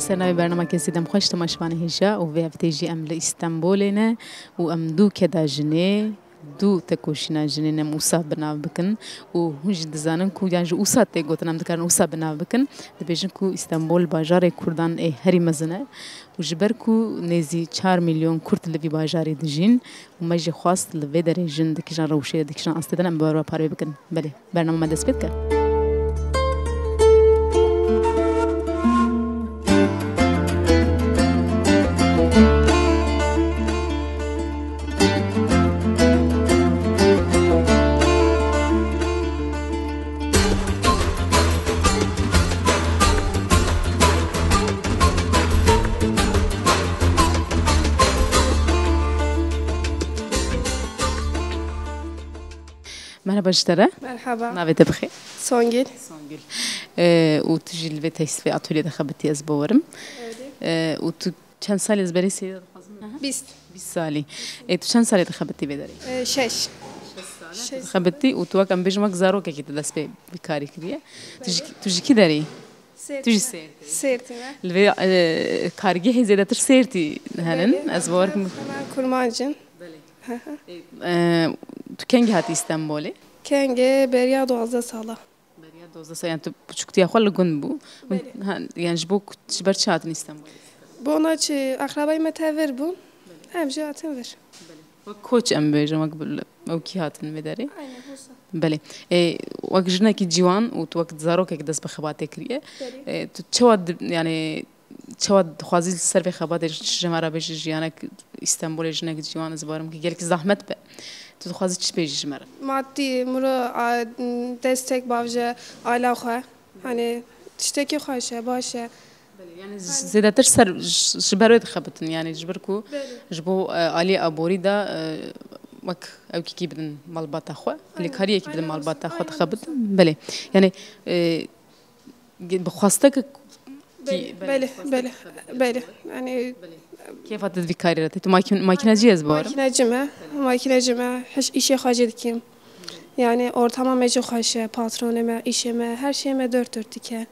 سرناوی برنامه کسی دم خوش تماشوانی هجا و وی فتیجی ام لاستانبولینه و ام دو کدا جنه دو تکوشینا جنه موسا بناو بکن و هنج دزانن کو یعنی اوسا تگوتن ام دکارن اوسا بناو بکن دبیجن کو استانبول باجار کردان هری مزنه و جبر کو نزی 4 میلیون کرد لوی باجاری دجین و مجی خواست لوی در جن دکیجان روشه دکیجان استدن ام بارو پاره بکن بله برنامه مدرس بید که مرحبا اشترى مرحبا نافيت بخير سونجل وتجي البيت في أطولي دخبتي أسبوعرم وتو كم سال إزبري سيد 20 سالي تو كم سال دخبتي بدري 6 دخبتي وتو كم بيجمك زارو كي تدرس بكاري كريه تجي كدري تجي سيرتي البي كارجي هي زيادة ترسيرتي هنن أسبوعرم كرمانجن تو كنجي هاتي إسطنبولي كنجي بريا 12 سالا بريا 12 سالا يعني تو بتشكتي أخوال لجون بو يعني جبوك جبرت هاتين إسطنبول بوناچي أقربائي متهور بون هم جاتن ver وكوتش أم بيجا مقبل أو كي هاتن بداري aynen olsa بله وقت جنا كي جوان وتوقت زارو كي دست بخباتي كريه تشواد يعني تشواد خوازي السر في خباتي جمارة بيجي جيانك إسطنبول جنا كي جوان زبارم كي جالك زحمت بقى تو خوازي چی بیش جمره؟ مادی مرا دستک باوجه علا خواه hani تشتكي خوشه باشه يعني زيادة ترسر جبروت خبطن يعني جبركو جبو علي أبوري دا وك أو كي بدن مالبات أخوة اللي كاريه كي بدن مالبات أخوة تخبطن بله يعني بخواستك بله يعني كيف هتدفي كاريرتي تو ماكينة جيز بار ماkinecime işe hacı dikim yani ortama mece hoşe patronuma işime her şeyime dört dike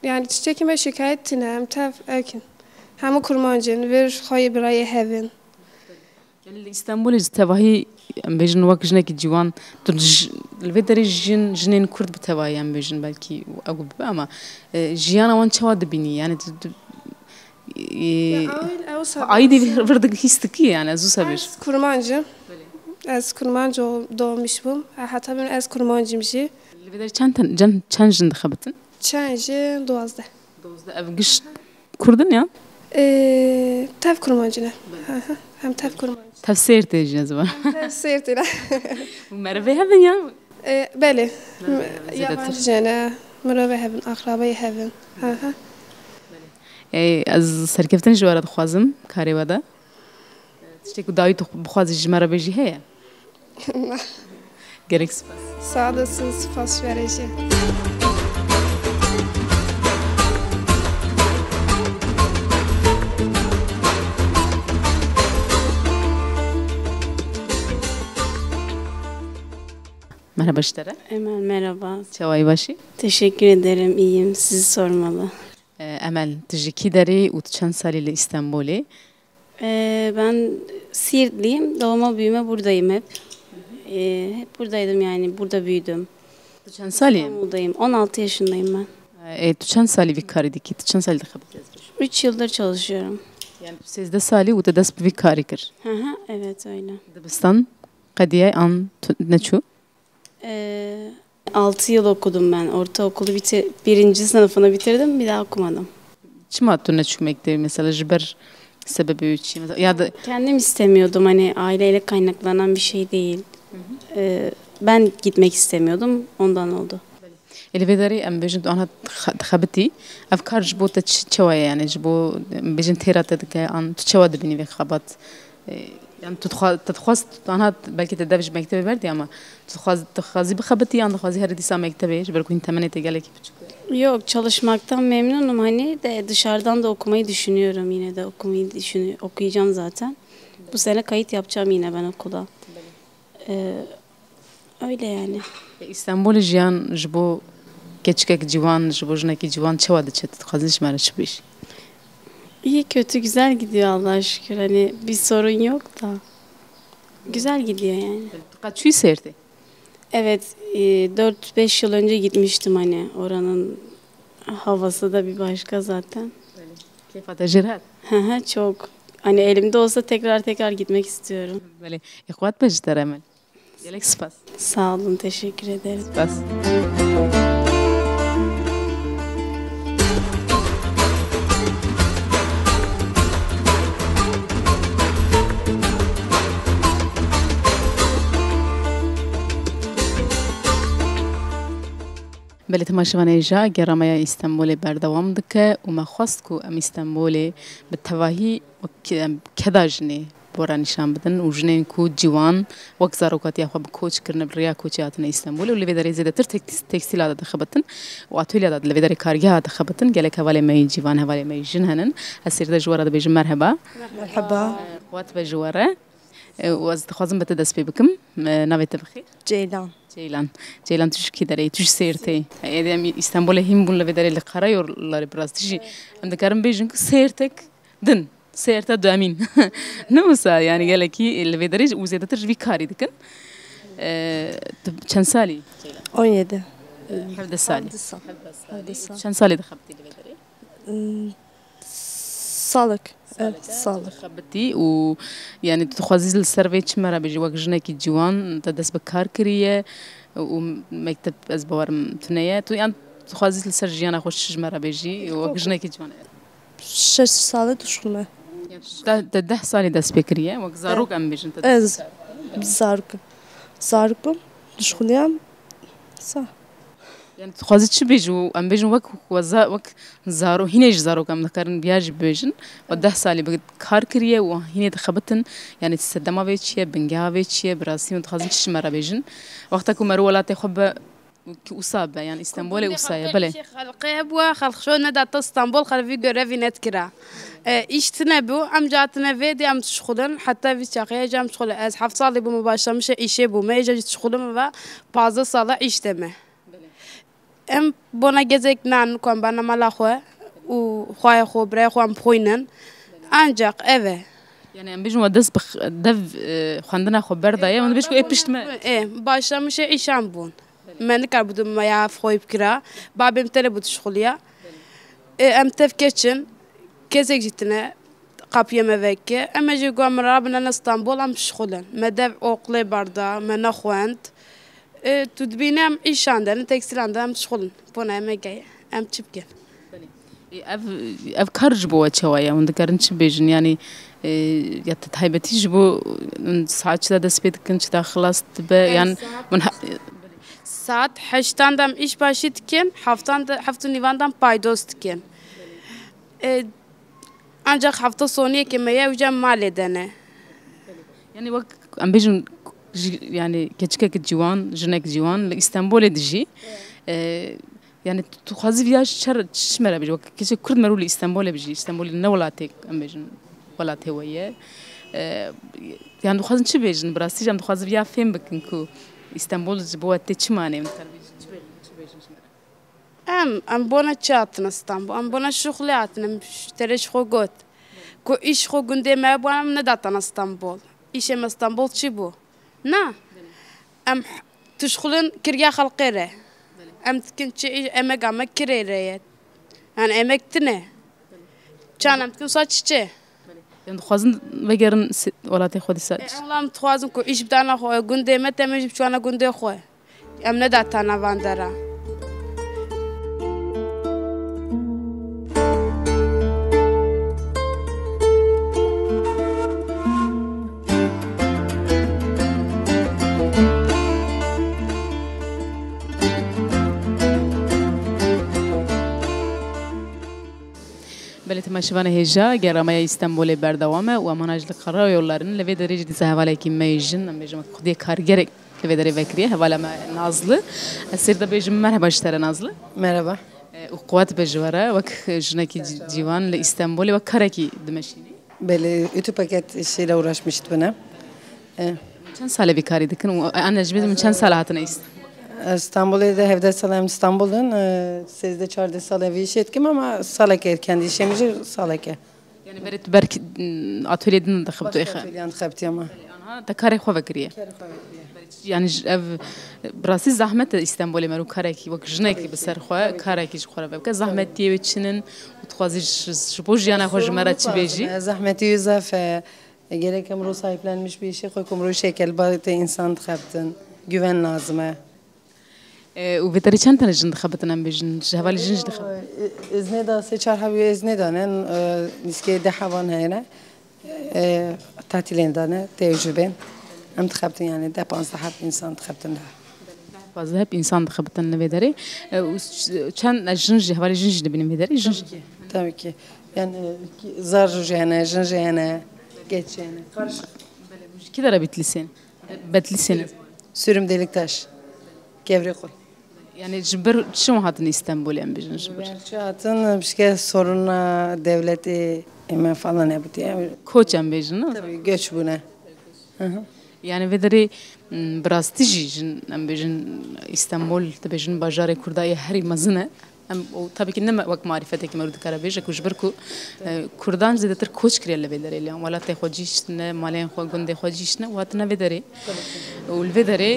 yani çiçekime şikayet tinem tev erkin hem kurmancın ver hayı birayı hevin يعني إسطنبول تبعي بيجن وقت جنا كي جوان ترج الفيدري جنين كرد بتبعي يعني بيجن بالكي أقول بأما جيانا وان شواد بيني يعني عادي بردك هيستكي يعني أزو سبيش az kurmancı doğmuşum hatta ben az kurmancımcı الفيدري كان جن دخبتن çancı doğazda أبقش كردن ya tev kurmancına hem tev kurmancı تفسير تيجي زمان تفسير تلا مرة هذا يا بله yabancı jana مرا هفن أقربائي هفن از سرکفتن جوارد خوازم کاری ودا تشتكو داوي بخواز جمرة بيجي هي gerek spas sağ olasın spas verici merhaba işlere Emel merhaba. çavay başı Teşekkür ederim. İyiyim. Sizi sormalı. Emel tujiki dari و چند سالی İstanbul'e Ben Siirtliyim. Doğma büyüme buradayım hep. Hep buradaydım yani. Burada büyüdüm. چند سالی İstanbul'dayım. 16 yaşındayım ben. تو چند سالی وی کاری دیکی تو چند سالی دخبت yazmış 3 yıldır çalışıyorum. yani 8 سالی و تدست bir کاری کر Hı hı, evet öyle. دبستان قدیه آن نچو 6 yıl okudum ben. Ortaokulu birinci sınıfını bitirdim. Bir daha okumadım. çima tu neçu mektebi mesela jiber sebebi için ya da Kendim istemiyordum. Hani aileyle kaynaklanan bir şey değil. Ben gitmek istemiyordum. Ondan oldu. الفيدري ام بيجن انا خبتي افكار جبو تشوا يعني جبو بيجن تيرا تدك ان تشوا دبني في خبط يعني تتخواز انا بلكي تدبج مكتبي بردي اما تخازي بخبتي انا تخازي هردي سام مكتبي جبركو انت مني تقالك Yok çalışmaktan memnunum hani de dışarıdan da okumayı düşünüyorum yine de okuyacağım zaten. Bu sene kayıt yapacağım yine ben okula. Öyle yani. İstanbul jiyan jbo keçikek civan, jibojneki civan çavadı çet. Kazış mara çıkmış. İyi kötü güzel gidiyor Allah'a şükür. Hani bir sorun yok da. Güzel gidiyor yani. Kaçıyı serdi? Evet 4-5 yıl önce gitmiştim hani oranın havası da bir başka zaten. Keyif atajirat. Çok. Hani elimde olsa tekrar gitmek istiyorum. Böyle ihvat bejder emel. Gelek spas. Sağ olun, teşekkür ederim. Spas. بله تماشاوانه جا گرامای استانبول بردوام دکه و ما خواست کو ام استانبول به تواهی و کداجنی بورا نشان بدن و جنین کو جوان وقت زاروکاتی خو بکوچ کرن بریا کوچیاتن استانبول و لی بداری زیاده تر تکستیلات دخبتن و اتولیات لی بداری کارگاه دخبتن گله کوالی می جوان هوالی می جنهنن هسیر ده جواره ده بیج مرحبا مرحبا وات بجواره و از خوازم بتدس بکم نویت بخیر Ceylan. Ceylan Türkiye dere Türk seyirte. Yani İstanbul'a hem bununla ve dere karayolları biraz tişi. Hem de karım bejin ki seyirtek din. Seyirte dömin. Ne olsa yani gele ki ve dere uzedetir bir kari dikin. Çen sali? 17. Havda sali. Havda sal. Çen sali de xabti ve dere? Sağlık. Evet, sağlık. خبتي و يعني تخوازيز السيرفي تشمرا بيجي وقت جنكي جوان تدس بكار كريه ومكتب أزبوار تنية تو يعني تخوازيز السرجيانا خوش جمرا بيجي وقت جنكي جوان 6 salı düşkünme. ده سالي دس بكريه وقت زاروك أم بيجن Ez. Zargım. Düşkünüyem. Sağ. يعني تخوازيز شو بيجو أم بيجن وقت زارو هنا زارو كم ذكرن بياج بيجن وده سالي بكار كريه وهنا تخبطن يعني تستدما بيتشيه بنجا بيتشيه براسي وتخوازيز شمرا بيجن وقتكم مروالات خب كأصابة يعني اسطنبول أصابة بله خلقه بوا خلق شو ندات اسطنبول خلفي görev netkira iştine bu amcatına ve de amçşulun hatta biz çakaya camçşulu az haftalı bu başlamış işe bu meclis çşulum ve fazla sala işleme em bona gezek nan kon bana malahwa u khoya khobre khom khoinen ancak eve يعني أم بيجوا دس دف خندنا خبر دايا من بيجوا إبشت ما başlamış işam bun men karbudum ya khoyip kira babim tele bu şşuluya em tefkeçin gezek jitine kapıya meveke ama jigom rabna İstanbul am şşulen medev okle barda mena khwant تدبينام إيش عندنا تكسير عندنا شغل بنا ما جاي أم تبكي أفكار جبوة شوية وندكرن بيجن يعني يتتهيبتي جبو ساعات كذا دسبيت كنت كذا خلاص تبى يعني من saat 8'dan da iş başlatırken hafta nivandan paydos tıkken ancak hafta sonu ekmeğe hocam mal edene yani bak am bejun يعني كتشكك جوان جنك جوان لإسطنبول دجي يعني تخازي فياش شر تشمر بيجي كيش كرد مرو لإسطنبول بيجي إسطنبول نولاتك أم بيجن ولات هواية يعني تخازن شو بيجن براسي جام تخازي فيا فين بكنكو إسطنبول جبوة تشمانه أم بنا تشاتنا إسطنبول أم بنا شغلاتنا مشتريش خوجت كو إيش خو جندي ما بنا من داتنا إسطنبول إيش ما إسطنبول تشبو نا أم تشغلن كريا خلقيره أم تكن شيء أمك أمك كريره يعني أمك تنه كان أم تكن صار شيء يعني خوازن بقرن ولا تأخذ ساج والله متخوازن كو إيش بدنا خو جندي ما تمشي بشوانا جندي خو أم نداتنا فاندرا بله تماشاوانه هجا گرامای استانبول بردوامه و مناجل قرار yolların لفه درجه دیزه حواله کی میجن میجم خودی کارگر لفه دری وکریه حواله ما نازlı اسیر da بیجم merhaba اشتره نازlı Merhaba. وقوات بجواره وك جنكي جيوان لإسطنبول وكركي دمشقي Böyle ütü paket işiyle uğraşmıştı bana. من كان سالة بكاري دكن وأنا جبت من كان سالة هاتنا İstanbul'da da hevde salam İstanbul'un sizde 14 sal evi iş etkim ama salake kendi işimizi salake. Yani berit berk atölyeden de xabtu exe. Atölyen xabti ama. Ana da kare xwe vekiriye. Yani ev براسي زحمت استانبول مرو كاركي وك جنكي بسرخوا كاركي جخورا بك زحمت دي وتشنن وتخازي جبوج yana خوش مرا تشبيجي Zahmeti yüzef gerek emru sahiplenmiş bir işe koykum şekil bazı insan tıkabtın güven lazım. وبتري چند تنه جند خبتن ام بجن جوالي جنج دخ İzne da seçar havi izne da ne niske de havan hene tatilinde tecrüben am tıkabtın yani de 15 insan tıkabtın da. fazla hep insan خبتن لبدري چند جنج جوالي جنج دبين بدري جنج Tabii ki. Yani zar jene, jene, geç yani. Karışık. كده بتلسين بتلسين Sürüm deliktaş. Gevre koy. يعني جبر شو هاتن اسطنبول ام بجن جبر Gerçekten bir şey sorunla devleti hemen falan ne bu diye. كوچ ام بجن Tabii göç bu ne? يعني بدري براستيجي جن ام بجن اسطنبول تبجن بازار كرداي هري مزنه ام tabii ki ne vak marifete ki merud karabej ku jberku kurdan zedetir koç kriyelle bedere yani wala te khojishne malen kho gunde khojishne watna bedere ul bedere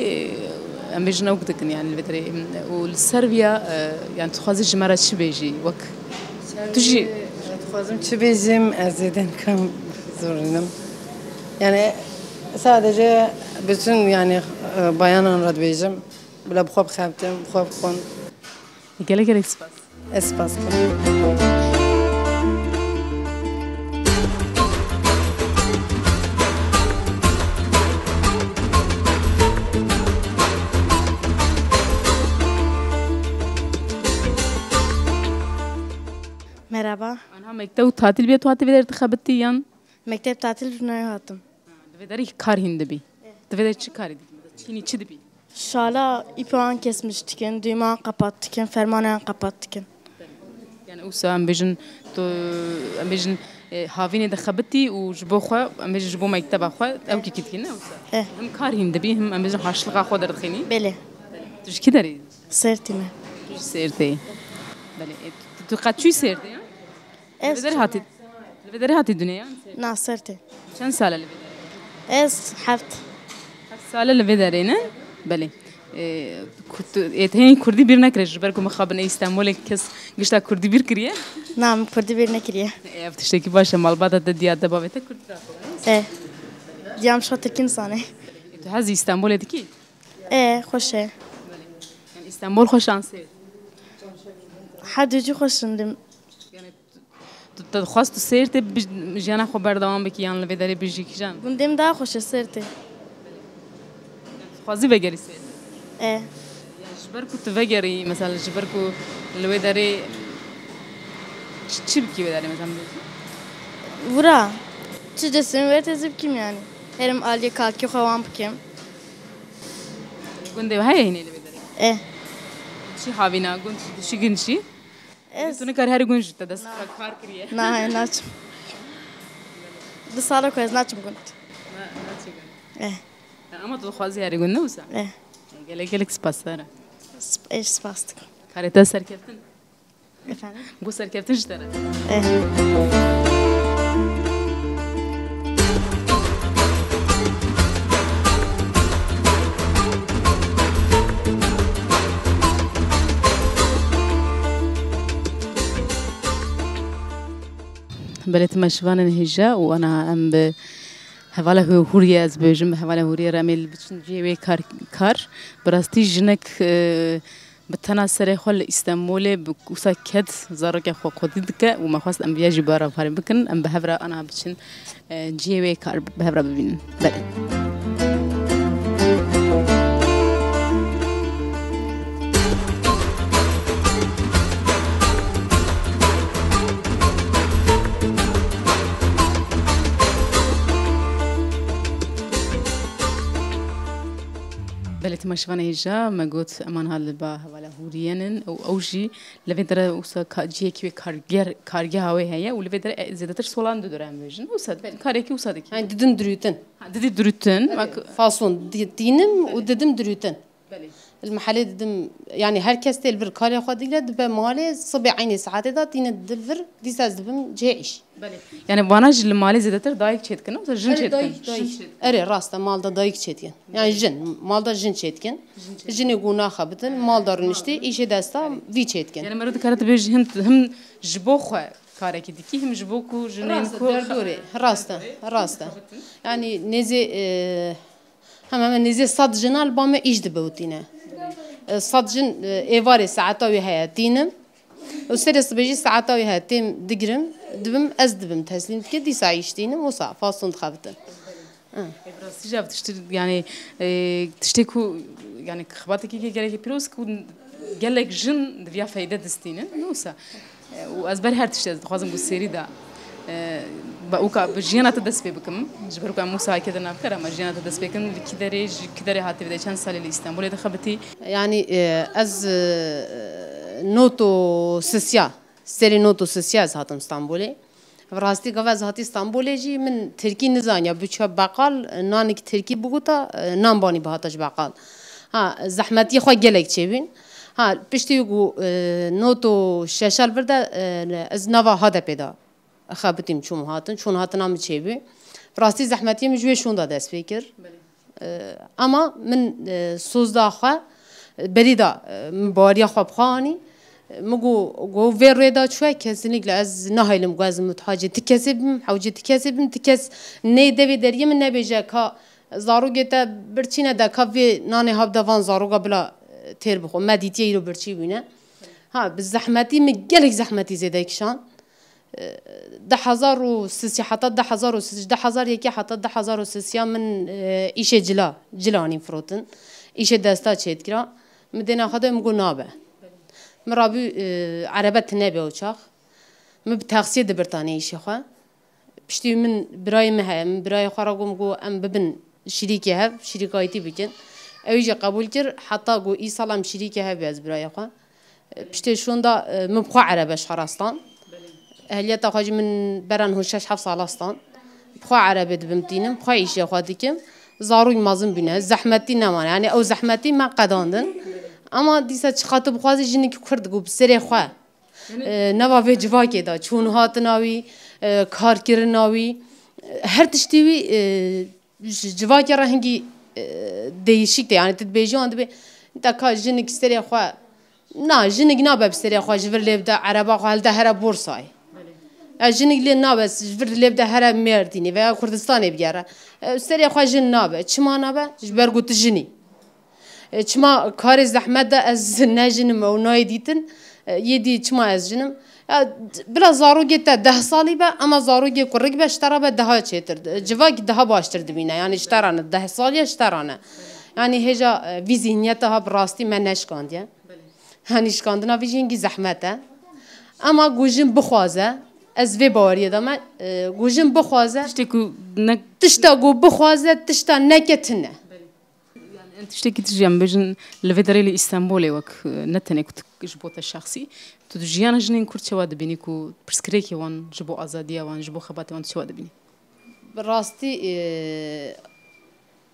ام بجن اوقدكن يعني البدري والسربيا يعني تخازي جمرة شبيجي وك تجي Fazım çibizim ezeden kam zorunum. Yani sadece bütün yani bayanan radbejim. Bula bu xabtem, bu xon gele gerek spas espas. Merhaba. انا مكتب tatil bir tatil bedere tıkabıttı yan Mektep tatil günü hatım. bedere kar hindi bi bedere çıkar idi çini çidi bi Şala ipan kesmiştikin, düğme kapattıkin, fermanen kapattıkin. يعني اوسا ام بجن تو ام بجن هافيني دخبتي وجبو خو ام بجن جبو مكتب خو او كي كيتكنا اوسا Eh, هم كار هند بي هم ام بجن حاشلقا خو دردخيني beli. تش كدري Sertime. سيرتي بله تو قاتشي سيرتي Es, بدري هاتي بدري هاتي الدنيا na serti. كم سال اللي بدري Es, haft. سال اللي بدرينا بله كنت اتهين كردي بير نكرج بركم خابن استانبول كس قشتا كردي بير كريه Nam, kurdi bir nekiriye. افتشتكي باشا مالباتا دديا دبابته كرد Diyam şatekin sane. تو هذه استانبول دكي Hoşe. يعني اسطنبول خوش شانسي Haducu hoşundim. يعني تخواست سيرتي جانا خو بردوام بكي يعني لبدري بيجي كجان Bundim daha hoşe serti. خوازي بغيري سير E, جبركو تفجري مثلا جبركو لبدري تشبكي بدري مثلا vura. Çicesin ve tezip kim yani? Herim alye kalki havam kim? قندي وهي هنا لبدري E, شي حابينا قند شي قنشي es. تو نكر هاري قنش تدس كار كريه Na, naçım. Dışarı koyuz, naçım gunt. E, اما تو خوازي هاري قند نوسا e. قالك سباسارا Eş spastık. كاريتا سركبتن Efendim? قو سركبتن جترا E. بلت مشوان هجا وانا ام ب هوالا هوريا از بجم هوالا هوريا رامل بچن جيوي كار براستي جنك بتنا سري خل استانبول بوسا كد زارك خو قددك وما خواست ام بيجي برا فاري بكن ام بهبرا انا بچن جيوي كار بهبرا ببين بله بلت مشوانه هجا ما قلت امان هالبا ولا هوريانن او اوجي لفيدرا اوسا جي كي كارجي هاوي هيا ولفيدرا زيادتر سولان دوران فيجن اوسا كاريكي اوسا ديك Yani dedim dürüten. ددي درتن Fason dinim o dedim dürüten. بله المحلات دم يعني herkes تلفر كاري خاديله دب مالي صبي عيني ساعات دا تين دلفر دي ساز دبم جيش Yani bana jil mali zedetir dayık çetkin ama jin çetkin. اري راستا مال دا دايك çetkin yani jin mal da jin çetkin jini guna xabitin mal darın işte işe desta vi çetkin Yani merad karat bej hem jbo xwe kareki diki hem jbo ku jinin ku derdore rasta yani nezi hemen nezi sad jinal bame iş de bevtine sad jin evare saata ve hayatinim o serisi beji saata ve hayatim digrim dibim ez dibim teslim ki disa iştinim o sa fason xabitin Biraz sıcak tiştir yani tişte ku yani xabatı ki gerek piros ku gelek jin diye fayda destinin nosa و أزبر هر تشتى خازم بسيري دا بأوكا بجيانا تدس بكم جبركم موسى كذا نافكر أما جيانا تدس بكم كدري هاتي بدأ كان سالي لإسطنبول إذا خبتي يعني از نوتو سسيا سري نوتو سسيا هاتم اسطنبولي راستي قواز هاتي اسطنبولي جي من تركي نزانيا بچا بقال نانك تركي بوتا نامباني بهاتش بقال ها زحمتي خو گلك چبين ها پشتی گو نوتو ششال برده از نوا هاده پیدا خابتیم چون هاتن هم چی بی راستی زحمتی مجوی شون داده است فکر اما من سوزدا خوا بریدا مباریا خواب خانی مگو گو ویردا چوه kesinlikle از نهایلم گاز متحاجه تکسبم حوجه تکسبم تکس نه دوی دریم نبیجه که زاروگه تا برچینه دا که وی نانه هاب دوان زاروگا بلا تیر بخو مدیتیه رو برچی بینه ها بالزحمتی مگلک زحمتی زیده کشان 10,000 حتی 10,000 یکی حتی 10,000 من ایش جلانی فروتن ایش دستا چید کرا مدینا خدا مگو نابه مرابی عربت نبی اوچاق مبتغسیه دبرتانی ایشی خواه پشتی من برای مهم برای خواراگو مگو ام ببن شریکی هف شریکایتی بکن اویجا قبول کر حتی گو ای سالم شریکی هف از برای خواه پشتی شوندا مبخوا عربش خراستان اهلیت خواهی من بران هوشش 7 سالستان بخوا عربی دبمتینم بخوا ایشی خواه دیکم زاروی مازم بینه زحمتی نمانه یعنی او زحمتی ما قداندن اما دیسا چخاطب خوازی جنی که کرد گو بسری خواه نوا و جواکی دا چون هات ناوی کار کرناوی هر تشتیوی جواکی را هنگی değişik de yani tedbeci anda bir dakika jinik isteri xwa na jinik nabe isteri xwa jver levde araba halde her borsay jinik le nabe jver levde her merdini veya Kurdistan bigara isteri xwa jin nabe çima nabe jber gut jini çima kar zahmet da az najin o nayditin yedi çima az jinim biraz zarur gitti 10 salı be ama zarur gitti kurrik be iştara be daha çetir civak daha baştır dibine yani iştaranı 10 salı iştaranı yani heca vizihniyet daha rasti men neşkand ya hani işkandına vijingi zahmete ama gujin bixwaze ez ve bariye da gujin bixwaze tişta gu bixwaze tişta neketine تشتكي تجي عم بجن لفيدري لي اسطنبول وك نتني كنت جبوت الشخصي تجيانا جنين كرت شواد بيني كو برسكريكي وان جبو ازاديه وان جبو خباتي وان شواد بيني براستي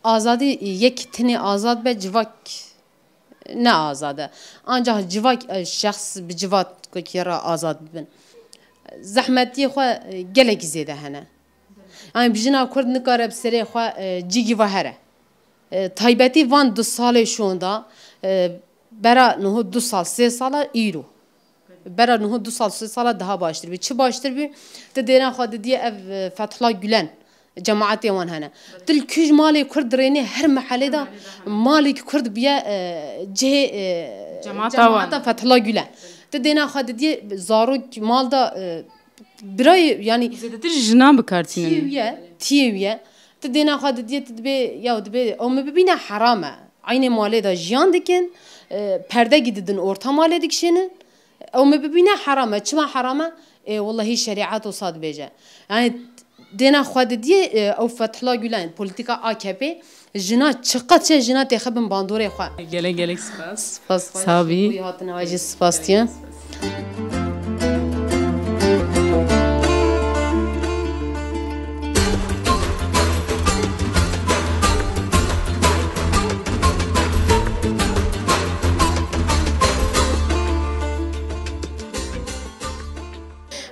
azadi yek tini azad be civak ne azade ancak civak şahs bir civat kira azad bin zahmeti xwa gelek zede hene yani bijina kurd nikare bsere xwa cigi vahare taybeti van 2 sale şu anda bera nuhu 2 sal 3 sala euro bera nuhu 2 sal 3 sala daha baştır bir çi baştır bir de dena xwa diye ev Fethullah Gülen cemaati wan hene dil küj mali kurd reni her mahallede da mali kurd biya cemaata Fethullah Gülen de dena xwa diye zarok malda biray yani zedetir jina bekartinin tiye تدينا خد ديت تبي يا تبي أو مبينا حرامة عين مالي دا جيان دكين perde gidin orta mahalle dikşinin o mebibine harama çima harama vallahi şeriat o sad beje yani dena xwed diye o Fethullah Gülen politika AKP jina çıqatça jina texebin bandore xwa gelek spas sabi hatına vacı spas diye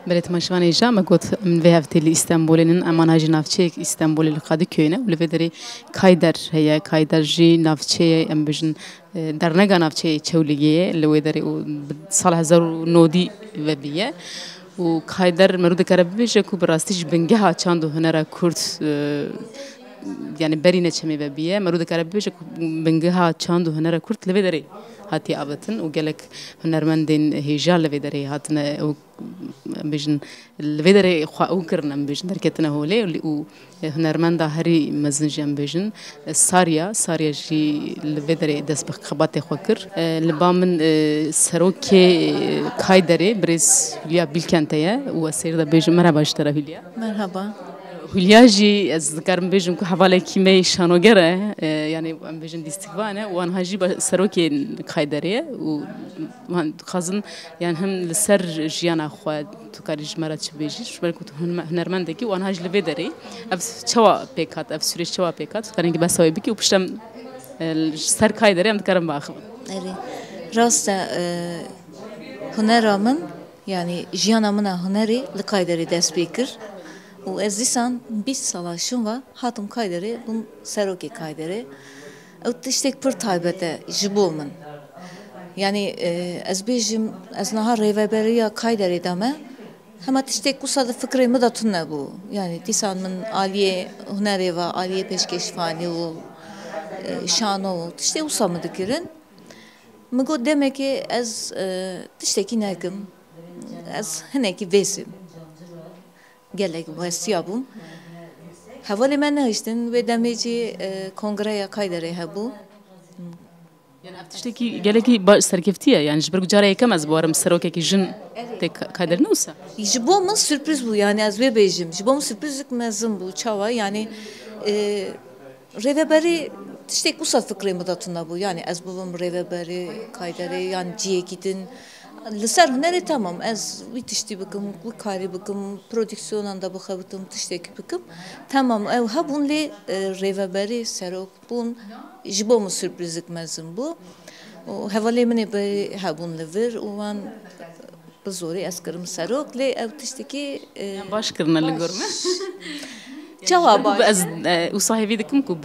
بلت مشوانه جا ما قلت من ذهبت لإسطنبولين أما ناجي نافشة إسطنبول القادة كينه ولفدري كايدر هي كايدر جي نافشة أم بجن درنجا نافشة تشولية لودري وصالح زر نودي وبيه وكايدر مرود كربيش كوب راستيش بنجها چاندو هنرا كورت يعني برينة شمي ببيه مرود كربيش بنجها چاندو هنرا كورت لودري هاتي أبتن وقالك هنرمندين هيجال لفيدري هاتنا بيجن لفيدري خوا أوكرنا بيجن دركتنا هولي وهنرمندا هري مزنجيان بيجن ساريا جي لفيدري دس بخباتي خوكر لبامن سروكي كايدري بريز هوليا بالكنتيا وسير دا بيجن مرحبا اشترا هوليا مرحبا هولياجي أذكرم بيجن كحوالي كيمي شانوجرة يعني أم بيجن ديستقبانة وأنا هاجي بسروكي كايدرية وهن خازن يعني هم لسر جيانا خواد تكاريج مرات شبيجي شو بالكو هنرمندكي وأنا هاجي لفيدري أف شوا بيكات أف سوري شوا بيكات كارين كي بسوي بيكي وبشتم سر كايدرية أم تكرم باخذ. راست هنرامن يعني جيانا منا هنري لكايدري دست بيكر. و از دیسان 20 سال شما هاتم کایدری بون سروکی کایدری او تشتک پر تایبته جبومن yani az bijim az nahar reveberiya kayderi deme hem tiştek kusada fikrimi da tunne bu yani disan min aliye huneri ve aliye peşkeşfani o şano tişte usamı dikirin mego demek ki az tişteki nekim az heneki vesim gelek vasiyabum havale men nehiştin ve demeci kongreye kaydere hebu يعني أفتشتكي جالكي سركفتية يعني جبرك جاري كم أزبوارم سروكي كي جن كادر نوسا يجبو من sürpriz bu yani az ve bejim jibom sürprizlik mezim bu çava yani reveberi işte kusa fikrimi da tuna bu yani az babam reveberi kaydere yani ciye gidin Lisar nere tamam az bitişti bakım bu kari bakım prodüksiyonunda bu havutum tişteki bakım tamam ev ha bunle reveberi serok bun jibomu sürprizlik mezim bu o havalemine be ha bunle ver o an bazori askarım serok le ev tişteki başkırna le görme cevabı az وصاحبي دكم كوب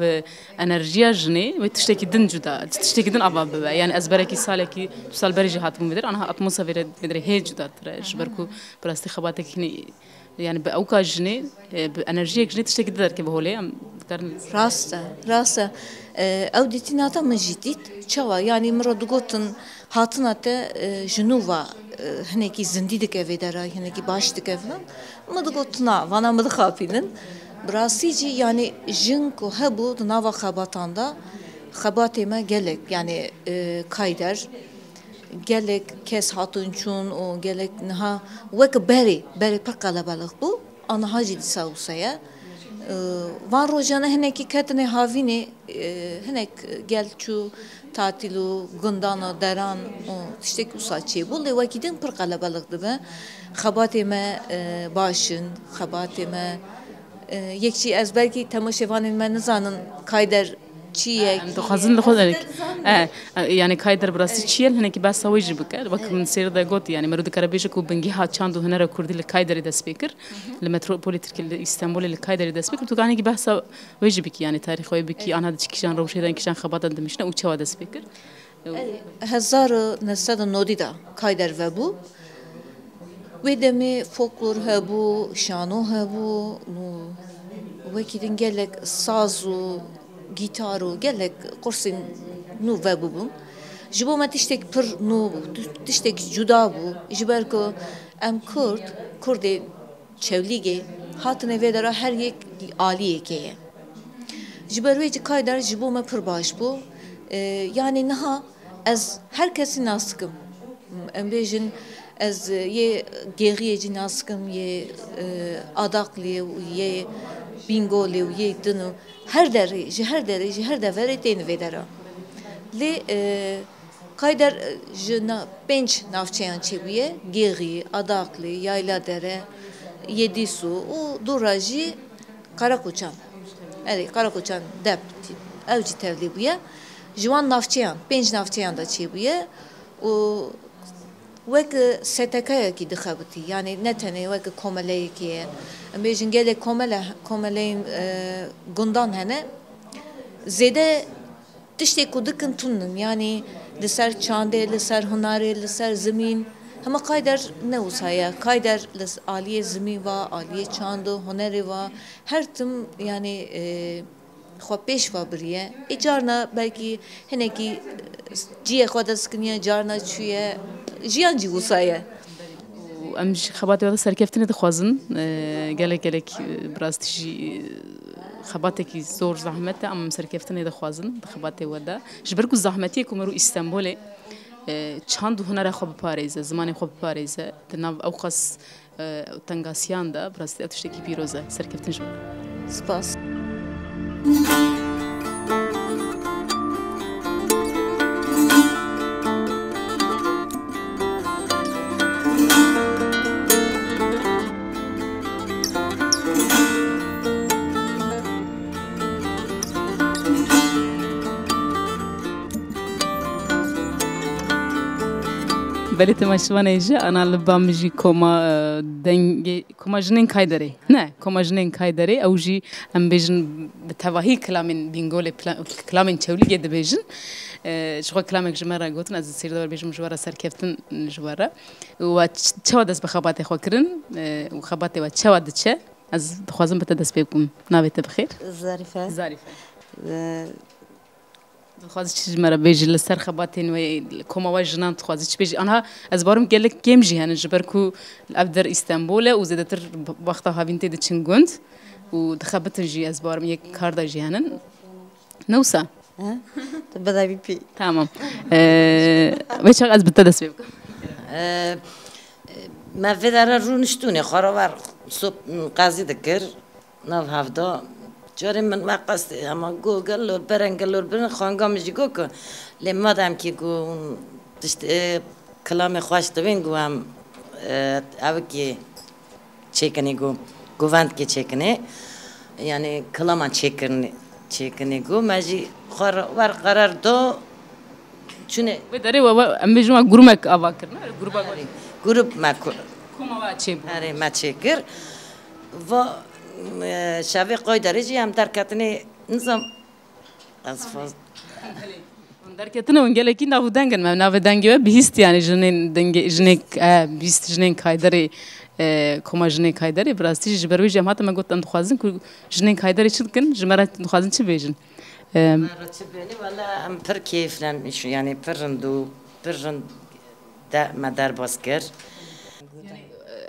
انرجيا جني وتشتكي دن جدا تشتكي دن ابا يعني ازبركي سالكي سال بري جهات مدير انا اتموسفير مدري هي جدا ترى جبركو براستي خباتك هني يعني باوكا جني بانرجيا جني تشتكي دار كي بهولي راستا اوديتيناتا من جديد çava yani mradugotun hatınate junuva haneki zindidik evedara haneki baştık evlan mradugotuna vana mıdı kapinin Brasici yani jinko hebu nava xabatanda xabateme gelek yani kayder gelek kes hatunçun o gelek naha vek beri per kalabalık bu ana hacı sausaya var rojana heneki katne havine henek gelçu tatilu gundana deran o işte kusaçı bu levakidin per kalabalıktı be xabateme başın xabateme yekçi az belki temaşevanın menizanın kayder çiye خازن لخود عليك يعني كايدر براسي تشيل هناك بس سوي جبك وقت من سير دا قط يعني مرود كربيشك وبنجي هات شاندو هنا كردي الكايدر دا سبيكر المتروبوليتيك اسطنبول الكايدر دا سبيكر تو كاني بس ويجبك يعني تاريخ ويبكي انا هذا كيشان روشيدان كيشان خباطن دمشنا وتشوا دا سبيكر هزار نسد نودي دا كايدر ve bu ve demi folklor hebu şano hebu ve kidin gelek sazu gitaru gelek kursin nu ve bu jibo ma tiştek pır nu tiştek juda bu jiberko em kurdi çevlige hatne vedara her yek ali yekeye jiberveci kaydar jibo ma pır baş bu yani naha az herkesin askım embejin az ye geriyeci naskım ye adaklı ye bingoli ye dunu her devre teni vedara le kaydar jna bench navçayan çebiye geri adaklı yayla dere yedisu o duraji karakoçan evet karakoçan dep evci tevlibuya Juan navçayan bench navçayan da çebiye o وەک سێتەکەیەکی دخەبتی یعنی نەتەنێ وەک کۆمەلەیەکیە ئەم بێژن گەلێک کۆمەلەی گوندان هەنە زێدە tiştê ku dikin tundin yanî li ser çandê li ser hunarê li ser zimîn hema kayder ne wisa kayder li aliyê zimîn va aliyê çand û hunerê va her tim yanî xwe pêş va biriye carna belkî hinekî ciyê xwe destskiriye carna çûye jiyan cî wisa ye em ji xebatê ve serkeftinê dixwazin gelek bi rastî jî xebatekî zor zehmet e em serkeftinê dixwazin di xebatê we de ji ber ku zehmetiyê ku me rû Îstanbolê çand û hunera xwe biparêze zimanê xwe biparêze di nav ew qas tengasiyan de bi rastî ev tiştekî pîroz e serkeftin ji spas Belê temaşvanê jî ana li ba min jî koma dengê koma jinên Kayderê ne koma jinên Kayderê ew jî em bêjin bi tevahî kilamên bîngolê kilamên çewlîgê dibêjin ji xwe kilamek ji me re gotin ez sêr de bêjim ji we re serkeftin ji we re we çawa dest bi xebatê xwe kirin û xebatê we çawa diçe ez dixwazim bi te dest pê bikim navê te bixêr Zarife dixwazî çi ji me re bêjî li ser xebatên wê koma we jinan dixwazî çi bêjî anha ez barim gelek kêm jî henin ji ber ku ev der Îstanbol e û zêdetir wexta havîn tê diçin gund û dixebitin jî ez barim yek kar da jî henin ne wisa بدأ بي tamam vê çax ez bi te dest pê bikim ما في دارا رونشتوني خروار صوب قاضي ذكر ناف هفدا جاري من ما قصد اما جوجل لور برنجلور برن خانقام جي جوكو لما دام كي جو تشت كلام خوش تبين جو هم اوكي چيكني جو جوفانت كي چيكني يعني كلام چيكني جو ماجي خروار قرار دو چونه vê derê we em bêjin we grûmek ava kirin grup ما koma we çê هره ما چیکر و شاوی قای درجی هم درکتنی نظام از فاز derketine ew gelekî navdengin me navdengê we bihîst yani jinên dengê jinek bihîst jinên Kayderê koma jinê Kayderê bi rastî ji ber wê jî em hatin me got em dixwazin ku jinên Kayderê çi dikin ji me re dixwazin çi bêjin رتبني ولا ام پر کیفلن yani پرندو پرند ما در باسکر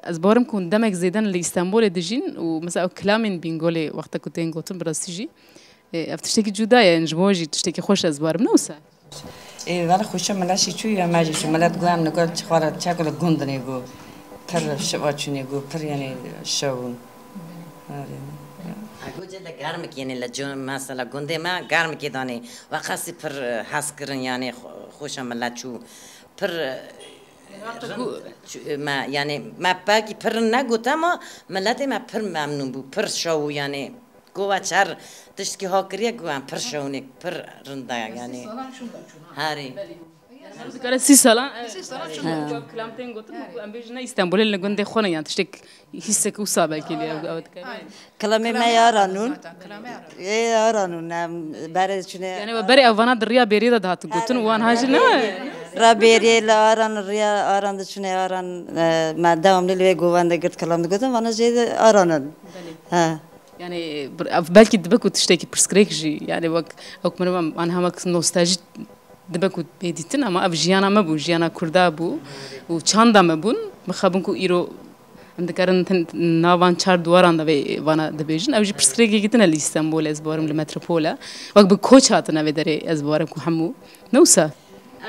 ez barim ku demek zêden li Îstanbolê dijîn û mesela kilamên bîngolê wexta ku tên gotin bi rastî jî ev tiştekî cuda ye ji bo jî tiştekî xweş ez barim ne wisa ولی خوشم ملاشی چوی یا ماجی شو ملت گوام نگاه چخواره چکل گندنی گو پر شوا چونی گو پر یعنی شون اگوجه ده گرم یعنی لجون مثلا گنده ما گرم کی دانی و خاصی پر حس کردن یعنی خوشم ملت چو پر ما یعنی ما باقی پر نگوتم اما ملت ما پر ممنون بود پر شو یعنی گوه چهار تشکی ها کریه گوهم پر شونی پر رنده یعنی هری Dikare 30 salan kilam tên gotin em bêjin ne Îstanbolê li gundê xwe ne yan tiştek hissek wisa belkî lê ew dikare کلمه ما یارانون یارانون برای چونه yani we berê evana di riya bêrî de dihat gotin wan hajî ne را بیری لاران ریا آران دچونه آران ما devamlı ve güvende git kalan dugudum bana şey aranın ha yani belkî dibe ku tiştekî pirsgirêk jî yani wek ew mirim an hemek nostalji dibe ku bêdîtin ama ev jiyana me bû jiyana Kurda bû û çanda me bûn mixabin ku îro em dikarin navan çar duwaran da vê vana dibêjin ew jî pirsgirêkê gitin li Îstanbolê ez barim li metropola wek bi koç hatin ev ê derê ez barim ku hemû ne wisa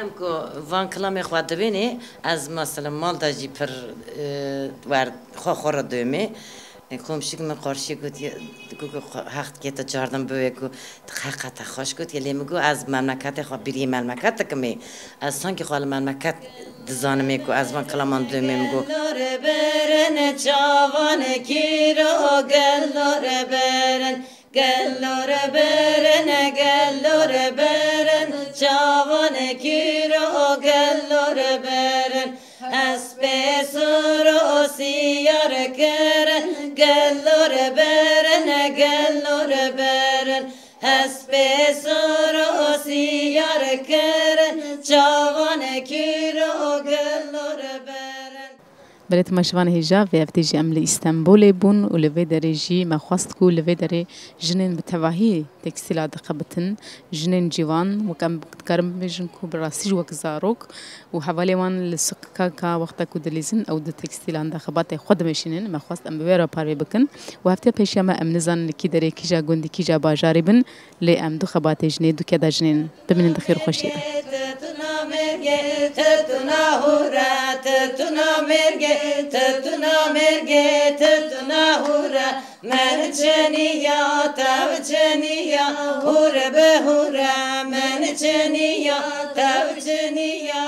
ام کو وان کلامی خواهد بینی از مثلا مال داشتی پر ورد خورد دومی komşu gibi karşı gidiyor, hakt gete çağırdım böyle ku, hakikaten hoş gidiyor. Lemi ku az memlekete xo biri memlekete kimi, az sanki xo memleket dizanimi ku az van kalaman dömim ku. Lore beren çavan kiro gel lore beren. Gellore berene gellore beren çavan kiro gellore beren اسپسورو سیار کرن گلور برن گلور برن اسپسورو سیار کرن چاوان کیرو گلور برن بريت مشوان هجا في افتيجي ام لإستنبول بون ولفي دريجي ما خواستكو لفي دري جنين بتواهي تكستيل دقبتن جنين جيوان وكم بتكرم بجنكو براسيج وك زاروك وحوالي وان لسقكا وقتكو دليزن او د تكستيل عند خبات خود مشينن ما خواست ام بيرا باري بكن وهفته بيشما ام نزان لكي دري كيجا غوندي كيجا باجاربن لي ام دو خبات جنين دو كدا جنين بمن دخير خوشيده تتنا مرگه تتنا هورا من چنیا تو چنیا هور به هورا من چنیا تو چنیا